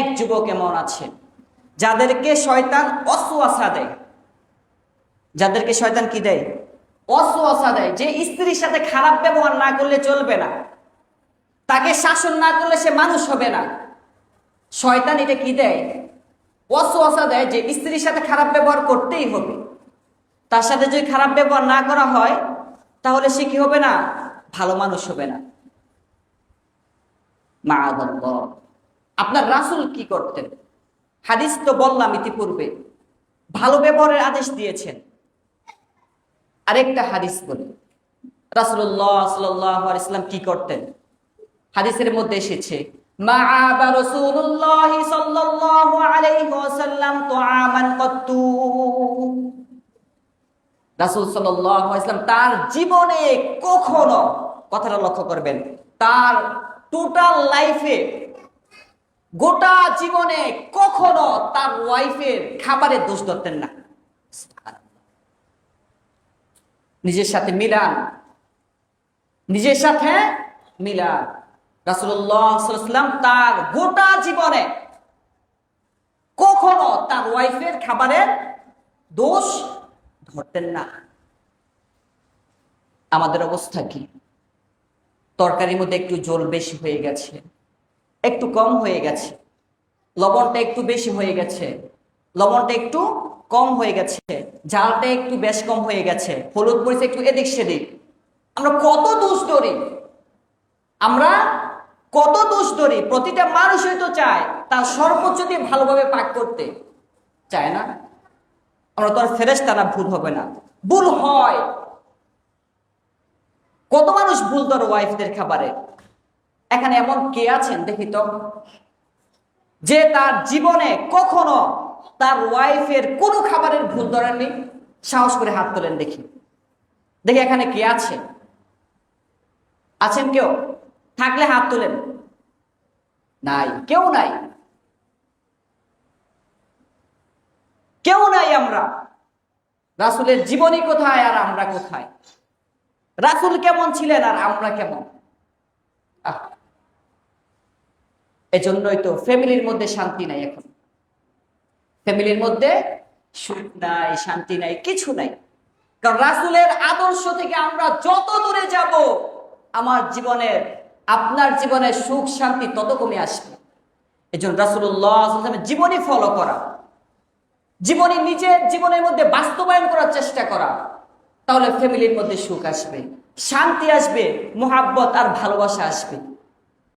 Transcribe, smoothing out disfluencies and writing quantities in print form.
অনেক যুবক এমন আছে যাদেরকে শয়তান ওয়াসওয়াসা দেয়। যাদেরকে শয়তান কি দেয়? ওয়াসওয়াসা দেয় যে স্ত্রীর সাথে খারাপ ব্যবহার না করলে চলবে না, তাকে শাসন না করলে সে মানুষ হবে না। শয়তান এটা কি দেয়? ওয়াসওয়াসা দেয় যে স্ত্রীর সাথে খারাপ ব্যবহার করতেই হবে। তার সাথে যদি খারাপ ব্যবহার না করা হয় তাহলে সে কি হবে না? ভালো মানুষ হবে না। মাআযাল্লাহ। আপনার রাসূল কি করতেন? হাদিস তো বললাম ইতিপূর্বে, ভালো ব্যবহারের আদেশ দিয়েছেন। আরেকটা হাদিস বলি, রাসূলুল্লাহ সাল্লাল্লাহু আলাইহি ওয়াসাল্লাম কি করতেন? হাদিসের মধ্যে এসেছে, মাআবা রাসূলুল্লাহ সাল্লাল্লাহু আলাইহি ওয়াসাল্লাম তুআমান কত্তু। রাসূল সাল্লাল্লাহু আলাইহি ওয়াসাল্লাম তার জীবনে কখনো, কথাটা লক্ষ্য করবেন, তার টোটাল লাইফে, গোটা জীবনে কখনো তার ওয়াইফের খাবারের দোষ ধরতেন না। নিজের সাথে মিলান, নিজের সাথে মিলান। রাসূলুল্লাহ সাল্লাল্লাহু আলাইহি ওয়াসাল্লাম তার গোটা জীবনে কখনো তার ওয়াইফের খাবারের দোষ ধরতেন না। আমাদের অবস্থা কি? তরকারির মধ্যে একটু ঝোল বেশি হয়ে গেছে, একটু কম হয়ে গেছে, লবণটা একটু বেশি হয়ে গেছে, লবণটা একটু কম হয়ে গেছে, ঝালটা একটু বেশ কম হয়ে গেছে, হলুদ মরিচ একটু এদিক সেদিক, আমরা কত দোষ ধরি। আমরা কত দোষ ধরি। প্রতিটা মানুষই তো চায় তার সর্বোচ্চ দিয়ে ভালোভাবে পাক করতে, চায় না? আমরা তো আর ফেরেশতা না, ভুল হবে না? ভুল হয়। কত মানুষ ভুল ধরে ওয়াইফদের খাবারে। এখানে এমন কে আছেন দেখি তো, যে তার জীবনে কখনো তার ওয়াইফের কোনো খাবারের ভুল ধরেননি? সাহস করে হাত তোলেন দেখি, দেখি এখানে কে আছে? আছেন কেউ? থাকলে হাত তোলেন। নাই, কেউ নাই, কেউ নাই। আমরা রাসূলের জীবনী কোথায় আর আমরা কোথায়? রাসূল কেমন ছিলেন আর আমরা কেমন? এজন্যই তো ফ্যামিলির মধ্যে শান্তি নাই। এখন ফ্যামিলির মধ্যে সুখ নাই, শান্তি নাই, কিছু নাই। কারণ রাসূলের আদর্শ থেকে আমরা যত দূরে যাব, আমার জীবনের, আপনার জীবনের সুখ শান্তি তত কমে আসবে। এজন্য রাসূলুল্লাহ সাল্লাল্লাহু আলাইহি ওয়াসাল্লামের জীবনী ফলো করা, জীবনী নিজের জীবনের মধ্যে বাস্তবায়ন করার চেষ্টা করা, তাহলে ফ্যামিলির মধ্যে সুখ আসবে, শান্তি আসবে, মুহাব্বত আর ভালোবাসা আসবে।